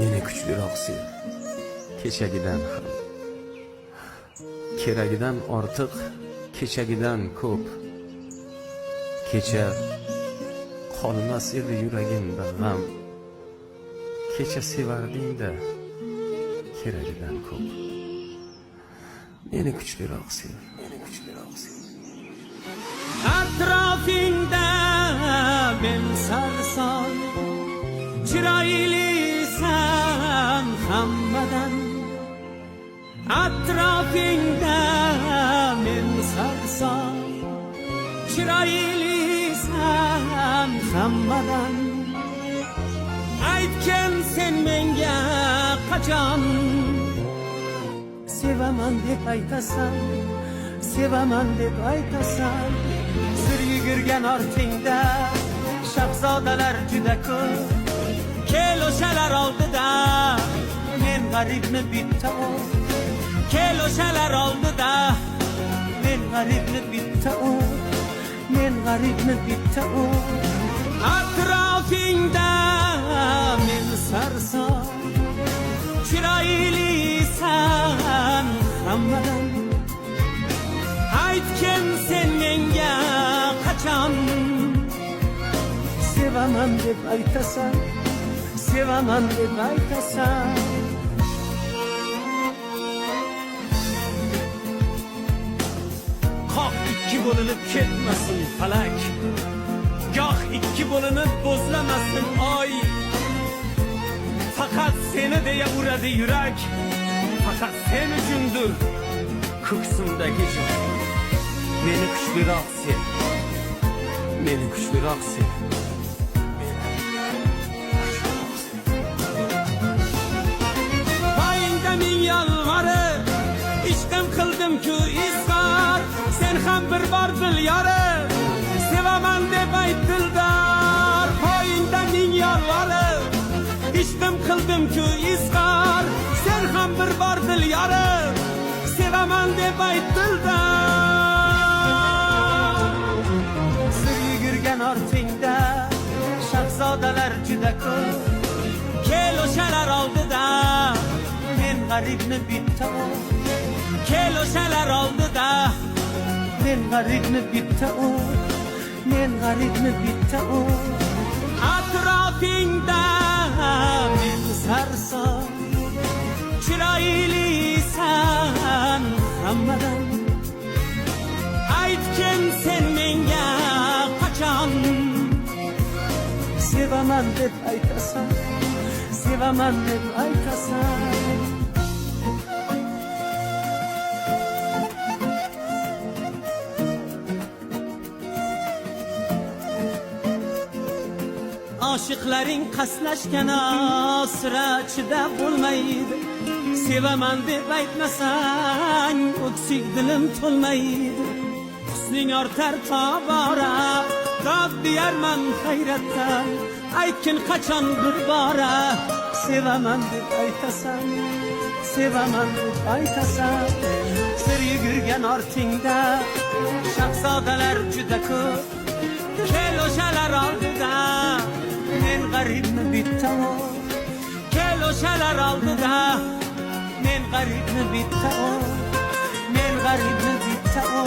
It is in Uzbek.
Meni kuchliroq sev. Kechagidan ham. Keragidan ortiq, kechagidan ko'p. Kecha qolmas edi yuragimda g'am. Kecha sevarding-da, keragidan ko'p. Meni kuchliroq sev. Atrofingda men sarson, chiroylisan hammadan. Atrofingda men sarson, chiroylisan hammadan. Aytgan sen menga qachon sevaman deb aytasan, sevaman deb aytasan. Sir yugurgan ortingda shahzodalar juda ko'p. Kel o'shalar oldida men g'aribni bitta o. Kel o'shalar oldida men g'aribni bitta o. Men g'aribni bitta o. Atrofingda men sarson, chiroylisan hammadan. Aytgan sen menga qachon sevaman deb aytasan, sevaman deb aytasan. Qoq ikki bo'linib ketmasin falak, goh ikki bo'linib bo'zlamasin oy. Faqat seni deya uradi yurak, faqat sen uchundir ko'ksimdagi joy. Meni kuchliroq sev, meni kuchliroq sev. Poyingda ming yolg'orib ishqim qildim-ku izhor. Sen ham bir bor dil yorib sevaman deb ayt dildor. Poyingda ming yolg'orib ishqim qildim-ku izhor. Sen ham bir bor dil yorib sevaman deb ayt dildor. Sir yugurgan ortingda shahzodalar juda ko'p. Kel o'shalar oldida men g'aribni bitta o. Kel o'shalar oldida men g'aribni bitta o. Men g'aribni bitta o. Atrofingda men sarson, chiroylisan hammadan. Aytgan sen menga qachon sevaman deb aytasan, sevaman deb aytasan. Oshiqlaring qaslashgan asra chidab bo'lmaydi. Sevaman deb aytmasang o'ksik dilim to'lmaydi. Husning ortar tobora, dod deyarman hayratdan. Aytgin qachon bir bora sevaman deb aytasan, sevaman deb aytasan. Sir yugurgan ortingda shahzodalar juda ko'p. Kel o'shalar oldida men g'aribni bitta o. Kel o'shalar oldida men g'aribni bitta o. Men g'aribni bitta o.